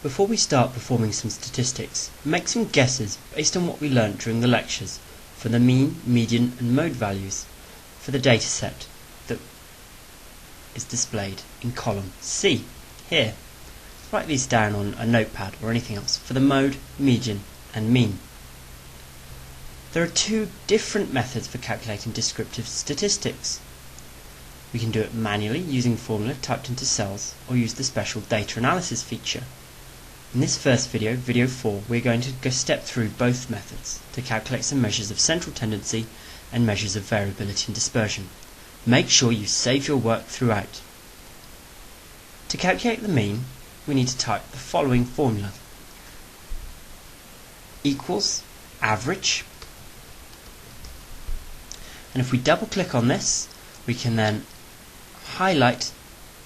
Before we start performing some statistics, make some guesses based on what we learnt during the lectures for the mean, median and mode values for the dataset that is displayed in column C here. Write these down on a notepad or anything else for the mode, median and mean. There are two different methods for calculating descriptive statistics. We can do it manually using formula typed into cells or use the special data analysis feature. In this first video, video 4, we're going to step through both methods to calculate some measures of central tendency and measures of variability and dispersion. Make sure you save your work throughout. To calculate the mean, we need to type the following formula. Equals average. And if we double click on this, we can then highlight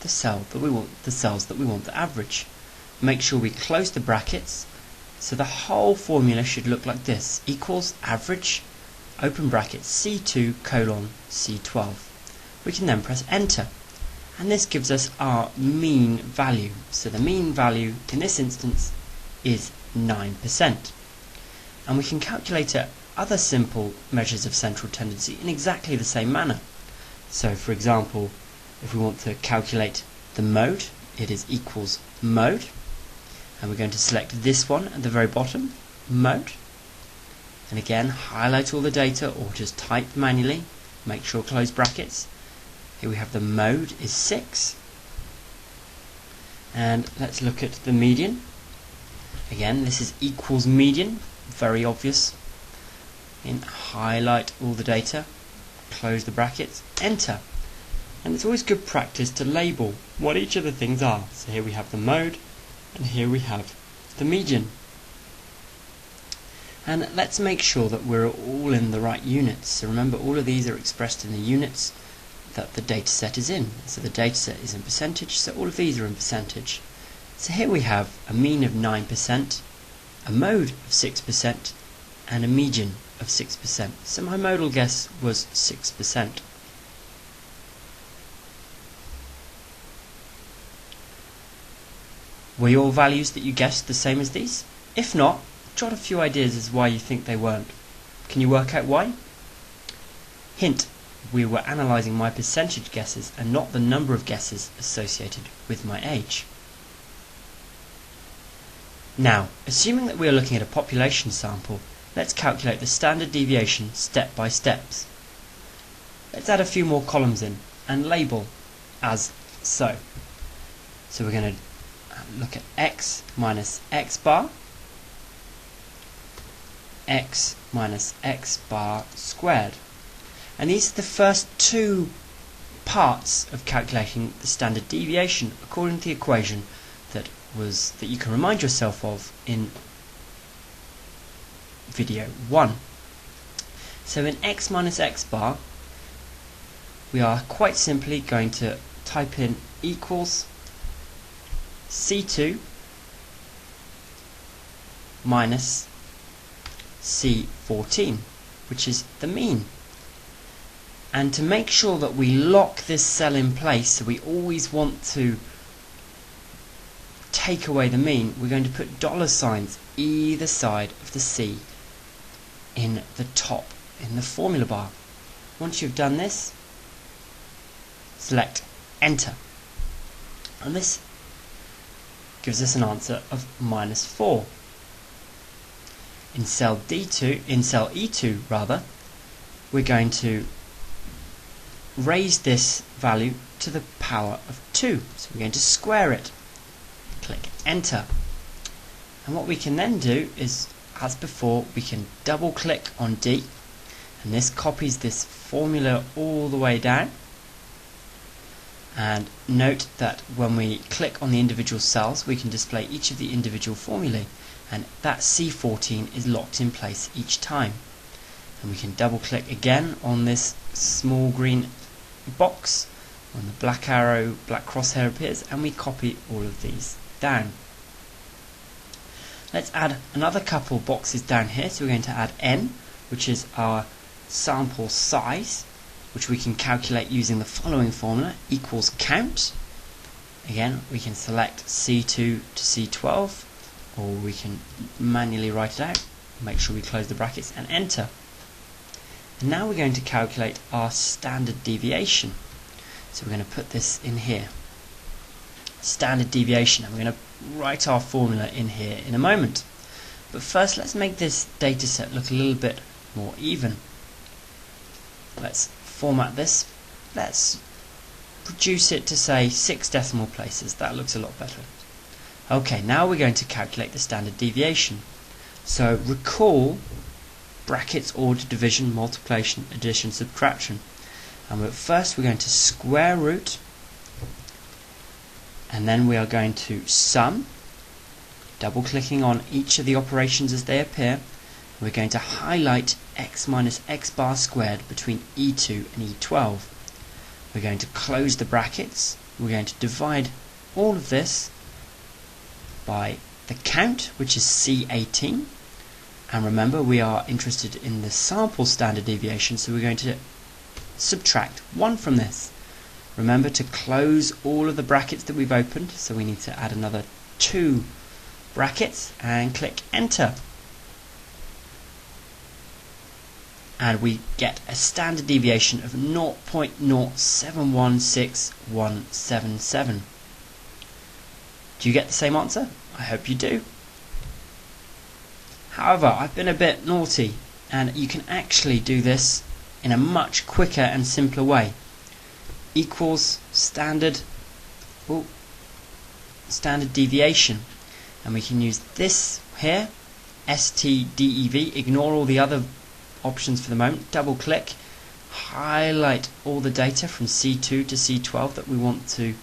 the cells that we want to average. Make sure we close the brackets, so the whole formula should look like this. Equals average, open brackets, C2 colon C12. We can then press enter, and this gives us our mean value. So the mean value in this instance is 9%. And we can calculate other simple measures of central tendency in exactly the same manner. So for example, if we want to calculate the mode, it is equals mode. And we're going to select this one at the very bottom, mode. And again, highlight all the data or just type manually. Make sure close brackets. Here we have the mode is 6. And let's look at the median. Again, this is equals median, very obvious. And highlight all the data, close the brackets, enter. And it's always good practice to label what each of the things are. So here we have the mode, and here we have the median. And let's make sure that we're all in the right units. So remember, all of these are expressed in the units that the dataset is in. So the dataset is in percentage, so all of these are in percentage. So here we have a mean of 9%, a mode of 6%, and a median of 6%. So my modal guess was 6%. Were your values that you guessed the same as these? If not, jot a few ideas as why you think they weren't. Can you work out why? Hint, we were analysing my percentage guesses and not the number of guesses associated with my age. Now, assuming that we are looking at a population sample, let's calculate the standard deviation step by steps. Let's add a few more columns in and label as so. So we're going to look at x minus x bar, x minus x bar squared. And these are the first two parts of calculating the standard deviation according to the equation that you can remind yourself of in video 1. So in x minus x bar, we are quite simply going to type in equals C2 minus C14, which is the mean. And to make sure that we lock this cell in place, so we always want to take away the mean, we're going to put dollar signs either side of the C in the top in the formula bar. Once you've done this, select enter, and this gives us an answer of -4. In cell E2 rather, we're going to raise this value to the power of 2. So we're going to square it. Click enter. And what we can then do is, as before, we can double click on D, and this copies this formula all the way down. And note that when we click on the individual cells, we can display each of the individual formulae, and that C14 is locked in place each time. And we can double click again on this small green box, when the black arrow, black crosshair appears, and we copy all of these down. Let's add another couple boxes down here. So we're going to add n, which is our sample size, which we can calculate using the following formula, equals count. Again, we can select C2 to C12, or we can manually write it out. Make sure we close the brackets and enter. And now we're going to calculate our standard deviation. So we're going to put this in here. Standard deviation, and we're going to write our formula in here in a moment. But first, let's make this data set look a little bit more even. Let's format this. Let's reduce it to say 6 decimal places. That looks a lot better. Okay, now we're going to calculate the standard deviation. So recall brackets, order, division, multiplication, addition, subtraction. And first we're going to square root, and then we are going to sum, double clicking on each of the operations as they appear. We're going to highlight x minus x bar squared between E2 and E12. We're going to close the brackets. We're going to divide all of this by the count, which is C18. And remember, we are interested in the sample standard deviation, so we're going to subtract 1 from this. Remember to close all of the brackets that we've opened, so we need to add another 2 brackets and click enter. And we get a standard deviation of 0.0716177. Do you get the same answer? I hope you do. However, I've been a bit naughty, and you can actually do this in a much quicker and simpler way. Equals standard deviation, and we can use this here, STDEV, ignore all the other options for the moment, double click, highlight all the data from C2 to C12 that we want to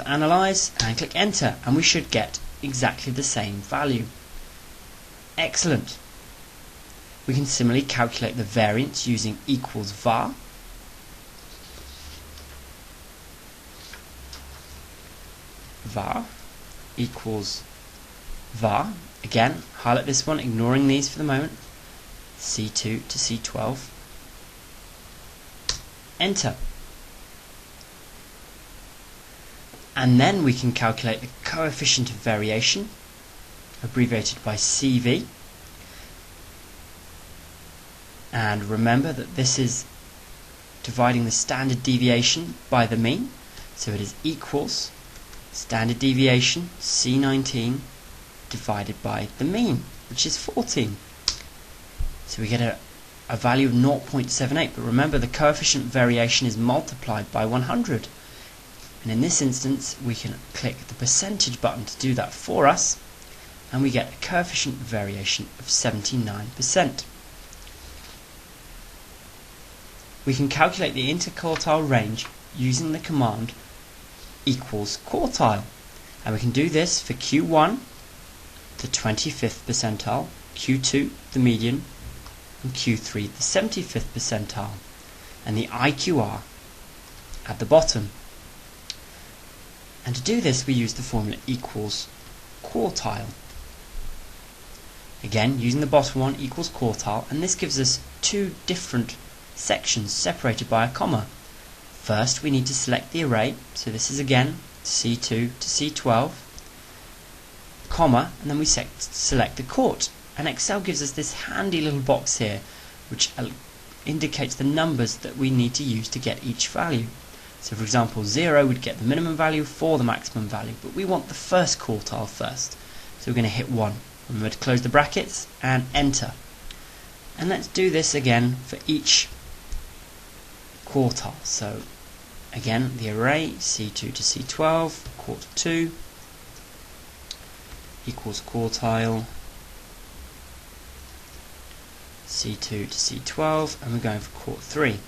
analyze, and click enter, and we should get exactly the same value. Excellent. We can similarly calculate the variance using equals var. Var equals var. Again, highlight this one, ignoring these for the moment. C2 to C12. Enter. And then we can calculate the coefficient of variation, abbreviated by CV. And remember that this is dividing the standard deviation by the mean, so it is equals standard deviation C19 divided by the mean, which is 14. So we get a value of 0.78, but remember the coefficient of variation is multiplied by 100. And in this instance, we can click the percentage button to do that for us, and we get a coefficient of variation of 79%. We can calculate the interquartile range using the command equals quartile, and we can do this for Q1, the 25th percentile, Q2, the median, and Q3, the 75th percentile, and the IQR at the bottom. And to do this, we use the formula equals quartile. Again, using the bottom one, equals quartile, and this gives us 2 different sections separated by a comma. First, we need to select the array, so this is again C2 to C12, comma, and then we select the quart. And Excel gives us this handy little box here, which indicates the numbers that we need to use to get each value. So for example, 0 would get the minimum value, 4 the maximum value, but we want the first quartile first. So we're going to hit 1. Remember to close the brackets and enter. And let's do this again for each quartile. So again, the array C2 to C12, quarter 2 equals quartile C2 to C12, and we're going for quarter 3.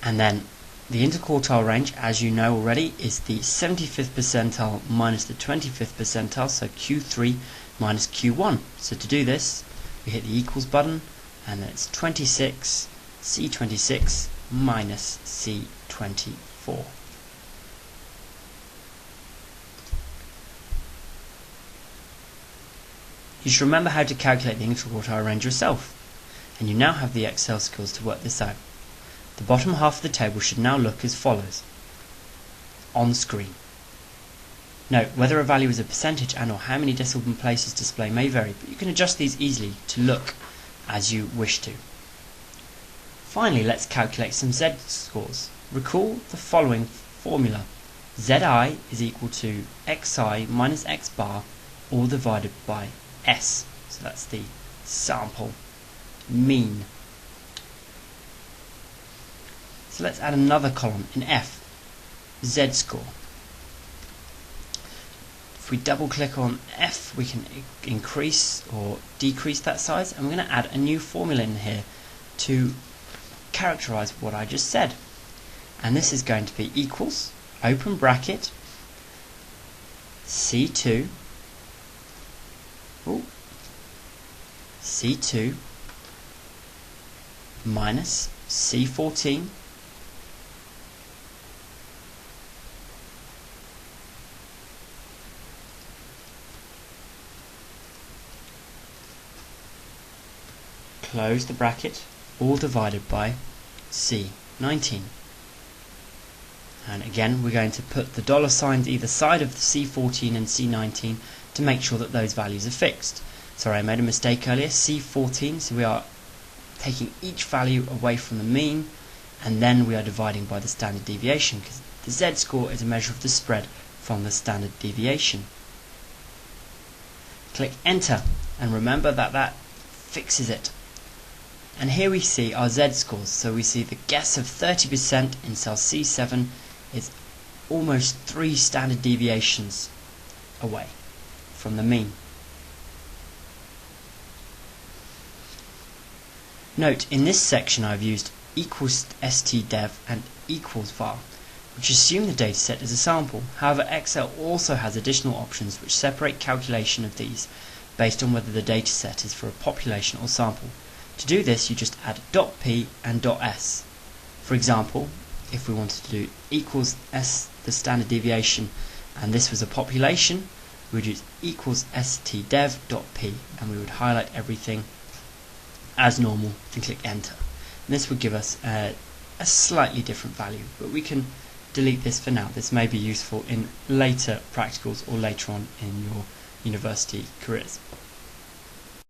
And then the interquartile range, as you know already, is the 75th percentile minus the 25th percentile, so Q3 minus Q1. So to do this, we hit the equals button, and then it's 26, C26 minus C24. You should remember how to calculate the interquartile range yourself, and you now have the Excel skills to work this out. The bottom half of the table should now look as follows on screen. Note, whether a value is a percentage and or how many decimal places display may vary, but you can adjust these easily to look as you wish to. Finally, let's calculate some z-scores. Recall the following formula. Zi is equal to xi minus x bar, all divided by s. So that's the sample mean. So let's add another column in F, z-score. If we double click on F, we can increase or decrease that size, and we're going to add a new formula in here to characterize what I just said. And this is going to be equals, open bracket, C2, C2 minus C14 close the bracket, all divided by C19. And again, we're going to put the dollar signs either side of the C14 and C19 to make sure that those values are fixed. Sorry, I made a mistake earlier. C14, so we are taking each value away from the mean, and then we are dividing by the standard deviation, because the z-score is a measure of the spread from the standard deviation. Click enter, and remember that that fixes it. And here we see our z-scores. So we see the guess of 30% in cell C7 is almost 3 standard deviations away from the mean. Note, in this section I've used equals stdev and equals var, which assume the dataset is a sample. However, Excel also has additional options which separate calculation of these based on whether the dataset is for a population or sample. To do this, you just add .p and .s. For example, if we wanted to do equals s, the standard deviation, and this was a population, we would use equals stdev.p, and we would highlight everything as normal and click enter. And this would give us a slightly different value, but we can delete this for now. This may be useful in later practicals or later on in your university careers.